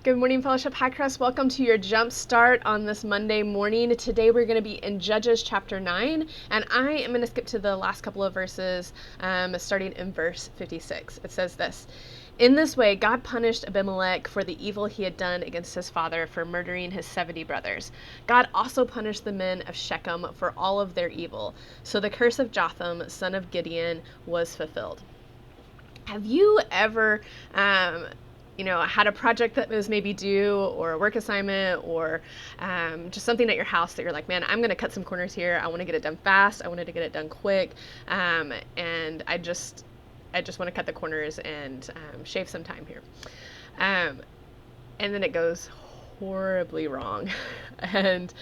Good morning, Fellowship Hi-Crest. Welcome to your Jumpstart on this Monday morning. Today we're going to be in Judges chapter 9, and I am going to skip to the last couple of verses, starting in verse 56. It says this: In this way, God punished Abimelech for the evil he had done against his father for murdering his 70 brothers. God also punished the men of Shechem for all of their evil. So the curse of Jotham, son of Gideon, was fulfilled. Have you ever had a project that was maybe due, or a work assignment, or just something at your house that you're like, man, I'm going to cut some corners here. I want to get it done fast. I wanted to get it done quick. And I just want to cut the corners and shave some time here. And then it goes horribly wrong. And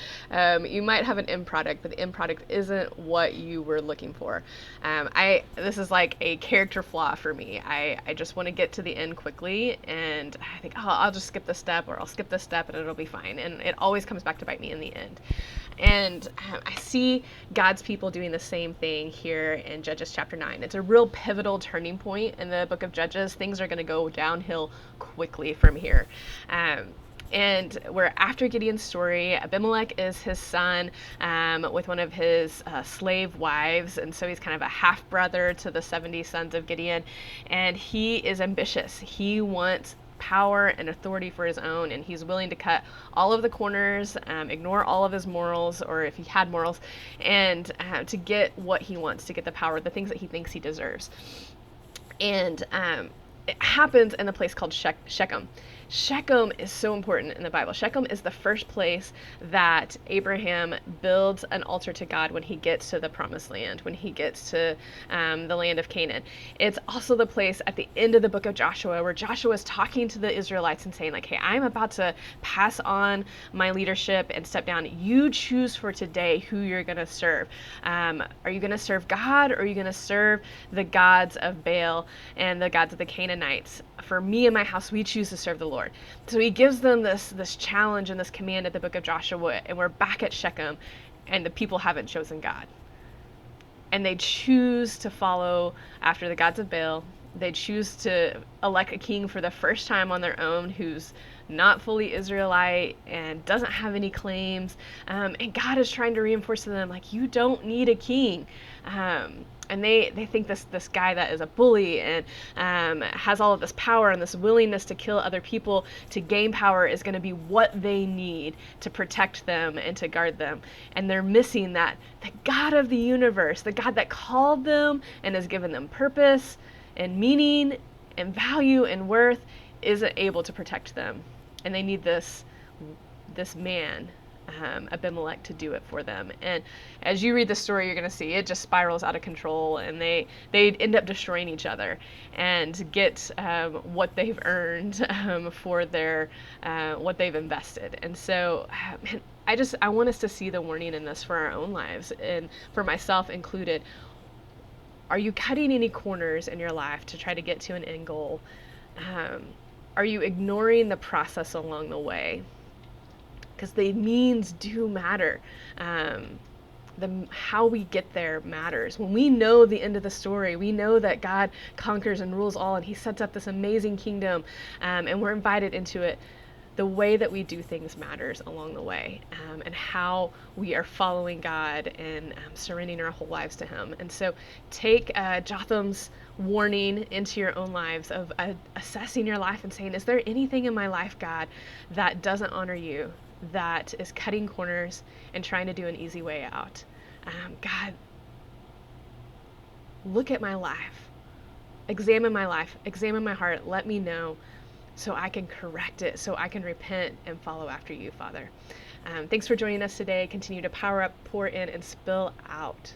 you might have an end product, but the end product isn't what you were looking for. This is like a character flaw for me. I just want to get to the end quickly, and I think, oh, I'll just skip this step, or I'll skip this step and it'll be fine. And it always comes back to bite me in the end. And I see God's people doing the same thing here in Judges chapter 9. It's a real pivotal turning point in the book of Judges. Things are going to go downhill quickly from here. And we're after Gideon's story. Abimelech is his son with one of his slave wives. And so he's kind of a half-brother to the 70 sons of Gideon. And he is ambitious. He wants power and authority for his own, and he's willing to cut all of the corners, ignore all of his morals, or if he had morals, and to get what he wants, to get the power, the things that he thinks he deserves. And it happens in a place called Shechem. Shechem is so important in the Bible. Shechem is the first place that Abraham builds an altar to God when he gets to the promised land, when he gets to the land of Canaan. It's also the place at the end of the book of Joshua where Joshua is talking to the Israelites and saying, like, hey, I'm about to pass on my leadership and step down. You choose for today who you're going to serve. Are you going to serve God, or are you going to serve the gods of Baal and the gods of the Canaanites? For me and my house, we choose to serve the Lord. So he gives them this challenge and this command at the book of Joshua, and we're back at Shechem, and the people haven't chosen God. And they choose to follow after the gods of Baal. They choose to elect a king for the first time on their own who's not fully Israelite and doesn't have any claims. And God is trying to reinforce to them, like, you don't need a king. And they think this guy that is a bully and has all of this power and this willingness to kill other people to gain power is going to be what they need to protect them and to guard them. And they're missing that the God of the universe, the God that called them and has given them purpose and meaning and value and worth, isn't able to protect them. And they need this man, Abimelech, to do it for them. And as you read the story, you're going to see it just spirals out of control, and they end up destroying each other and get what they've earned for their what they've invested. And so I want us to see the warning in this for our own lives, and for myself included. Are you cutting any corners in your life to try to get to an end goal? Are you ignoring the process along the way? Because the means do matter. How we get there matters. When we know the end of the story, we know that God conquers and rules all, and he sets up this amazing kingdom, and we're invited into it. The way that we do things matters along the way, and how we are following God and surrendering our whole lives to him. And so take Jotham's warning into your own lives of assessing your life and saying, is there anything in my life, God, that doesn't honor you, that is cutting corners and trying to do an easy way out? God, look at my life. Examine my life. Examine my heart. Let me know so I can correct it, so I can repent and follow after you, Father. Thanks for joining us today. Continue to power up, pour in, and spill out.